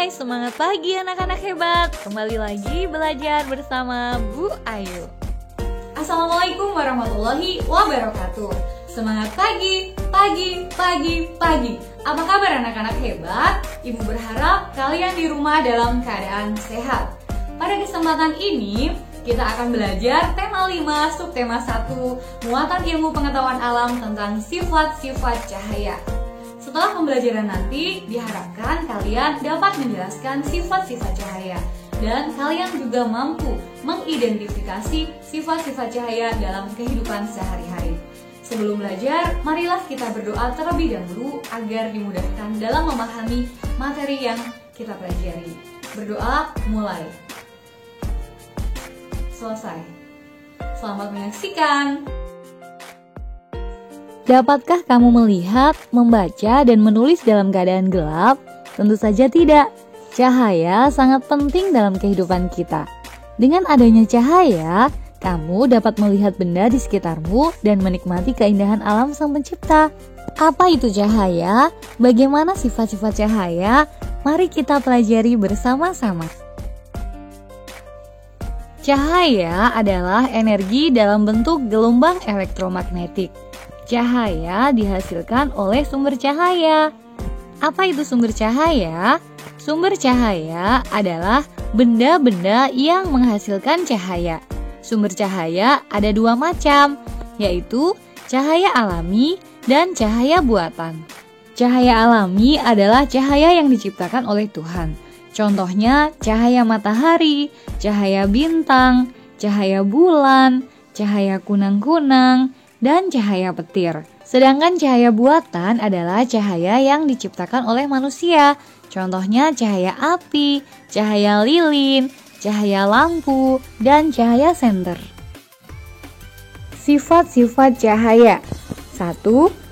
Hai, semangat pagi anak-anak hebat. Kembali lagi belajar bersama Bu Ayu. Assalamualaikum warahmatullahi wabarakatuh. Semangat pagi, pagi, pagi, pagi. Apa kabar anak-anak hebat? Ibu berharap kalian di rumah dalam keadaan sehat. Pada kesempatan ini, kita akan belajar tema 5, subtema 1, muatan ilmu pengetahuan alam tentang sifat-sifat cahaya. Setelah pembelajaran nanti, diharapkan kalian dapat menjelaskan sifat-sifat cahaya dan kalian juga mampu mengidentifikasi sifat-sifat cahaya dalam kehidupan sehari-hari. Sebelum belajar, marilah kita berdoa terlebih dahulu agar dimudahkan dalam memahami materi yang kita pelajari. Berdoa mulai. Selesai. Selamat menyaksikan. Dapatkah kamu melihat, membaca, dan menulis dalam keadaan gelap? Tentu saja tidak. Cahaya sangat penting dalam kehidupan kita. Dengan adanya cahaya, kamu dapat melihat benda di sekitarmu dan menikmati keindahan alam Sang Pencipta. Apa itu cahaya? Bagaimana sifat-sifat cahaya? Mari kita pelajari bersama-sama. Cahaya adalah energi dalam bentuk gelombang elektromagnetik. Cahaya dihasilkan oleh sumber cahaya. Apa itu sumber cahaya? Sumber cahaya adalah benda-benda yang menghasilkan cahaya. Sumber cahaya ada dua macam, yaitu cahaya alami dan cahaya buatan. Cahaya alami adalah cahaya yang diciptakan oleh Tuhan. Contohnya cahaya matahari, cahaya bintang, cahaya bulan, cahaya kunang-kunang, dan cahaya petir. Sedangkan cahaya buatan adalah cahaya yang diciptakan oleh manusia. Contohnya cahaya api, cahaya lilin, cahaya lampu, dan cahaya senter. Sifat-sifat cahaya. 1.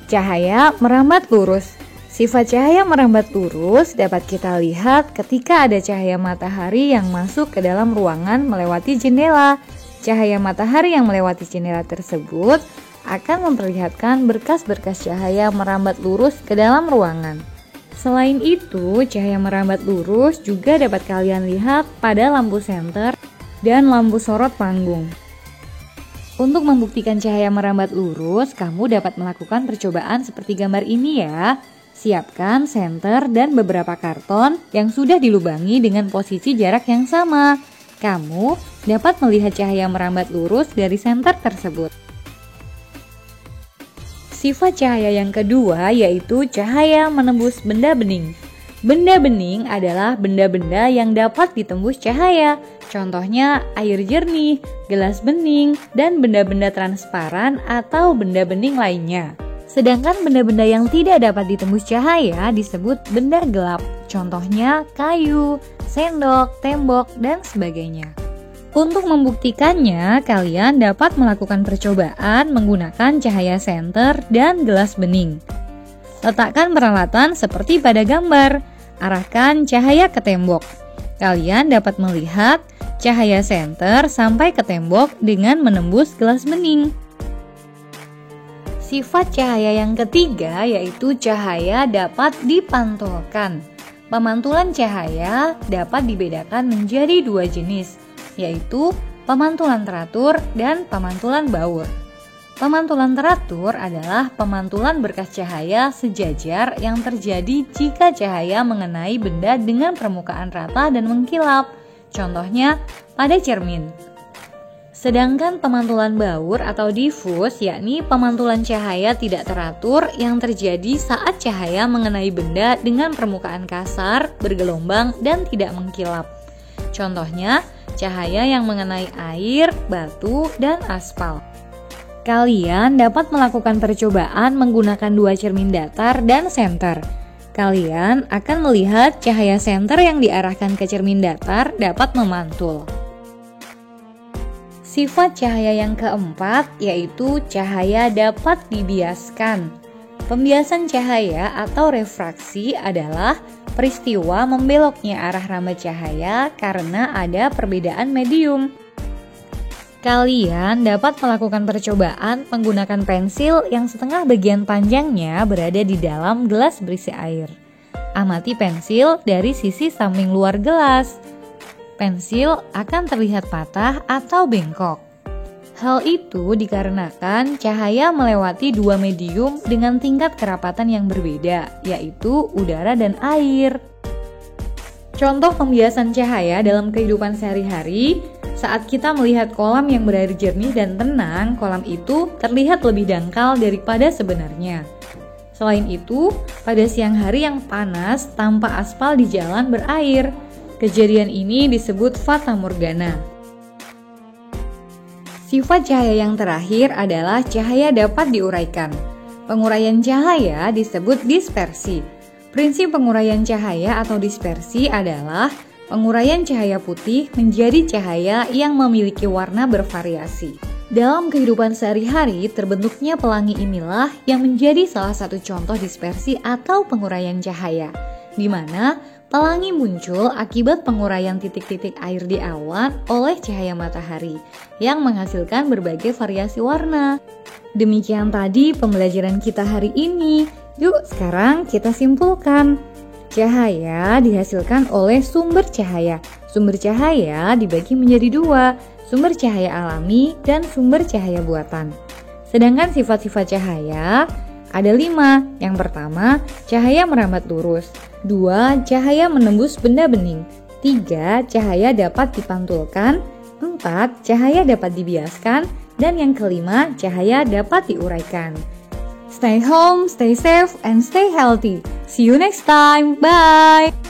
Cahaya merambat lurus. Sifat cahaya merambat lurus dapat kita lihat ketika ada cahaya matahari yang masuk ke dalam ruangan melewati jendela. Cahaya matahari yang melewati jendela tersebut akan memperlihatkan berkas-berkas cahaya merambat lurus ke dalam ruangan. Selain itu, cahaya merambat lurus juga dapat kalian lihat pada lampu senter dan lampu sorot panggung. Untuk membuktikan cahaya merambat lurus, kamu dapat melakukan percobaan seperti gambar ini ya. Siapkan senter dan beberapa karton yang sudah dilubangi dengan posisi jarak yang sama. Kamu dapat melihat cahaya merambat lurus dari senter tersebut. Sifat cahaya yang kedua yaitu cahaya menembus benda bening. Benda bening adalah benda-benda yang dapat ditembus cahaya. Contohnya air jernih, gelas bening, dan benda-benda transparan atau benda bening lainnya. Sedangkan benda-benda yang tidak dapat ditembus cahaya disebut benda gelap. Contohnya kayu, sendok, tembok, dan sebagainya. Untuk membuktikannya, kalian dapat melakukan percobaan menggunakan cahaya senter dan gelas bening. Letakkan peralatan seperti pada gambar. Arahkan cahaya ke tembok. Kalian dapat melihat cahaya senter sampai ke tembok dengan menembus gelas bening. Sifat cahaya yang ketiga yaitu cahaya dapat dipantulkan. Pemantulan cahaya dapat dibedakan menjadi dua jenis, yaitu pemantulan teratur dan pemantulan baur. Pemantulan teratur adalah pemantulan berkas cahaya sejajar yang terjadi jika cahaya mengenai benda dengan permukaan rata dan mengkilap. Contohnya pada cermin. Sedangkan pemantulan baur atau difus yakni pemantulan cahaya tidak teratur yang terjadi saat cahaya mengenai benda dengan permukaan kasar, bergelombang, dan tidak mengkilap. Contohnya cahaya yang mengenai air, batu, dan aspal. Kalian dapat melakukan percobaan menggunakan dua cermin datar dan senter. Kalian akan melihat cahaya senter yang diarahkan ke cermin datar dapat memantul. Sifat cahaya yang keempat yaitu cahaya dapat dibiaskan. Pembiasan cahaya atau refraksi adalah peristiwa membeloknya arah rambut cahaya karena ada perbedaan medium. Kalian dapat melakukan percobaan menggunakan pensil yang setengah bagian panjangnya berada di dalam gelas berisi air. Amati pensil dari sisi samping luar gelas. Pensil akan terlihat patah atau bengkok. Hal itu dikarenakan cahaya melewati dua medium dengan tingkat kerapatan yang berbeda, yaitu udara dan air. Contoh pembiasan cahaya dalam kehidupan sehari-hari, saat kita melihat kolam yang berair jernih dan tenang, kolam itu terlihat lebih dangkal daripada sebenarnya. Selain itu, pada siang hari yang panas tanpa aspal di jalan berair, kejadian ini disebut fata morgana. Sifat cahaya yang terakhir adalah cahaya dapat diuraikan. Penguraian cahaya disebut dispersi. Prinsip penguraian cahaya atau dispersi adalah penguraian cahaya putih menjadi cahaya yang memiliki warna bervariasi. Dalam kehidupan sehari-hari, terbentuknya pelangi inilah yang menjadi salah satu contoh dispersi atau penguraian cahaya, di mana pelangi muncul akibat penguraian titik-titik air di awan oleh cahaya matahari yang menghasilkan berbagai variasi warna. Demikian tadi pembelajaran kita hari ini. Yuk sekarang kita simpulkan. Cahaya dihasilkan oleh sumber cahaya. Sumber cahaya dibagi menjadi dua, sumber cahaya alami dan sumber cahaya buatan. Sedangkan sifat-sifat cahaya ada 5. Yang pertama, cahaya merambat lurus. 2. Cahaya menembus benda bening. 3. Cahaya dapat dipantulkan. 4. Cahaya dapat dibiaskan. Dan yang kelima, cahaya dapat diuraikan. Stay home, stay safe, and stay healthy. See you next time. Bye!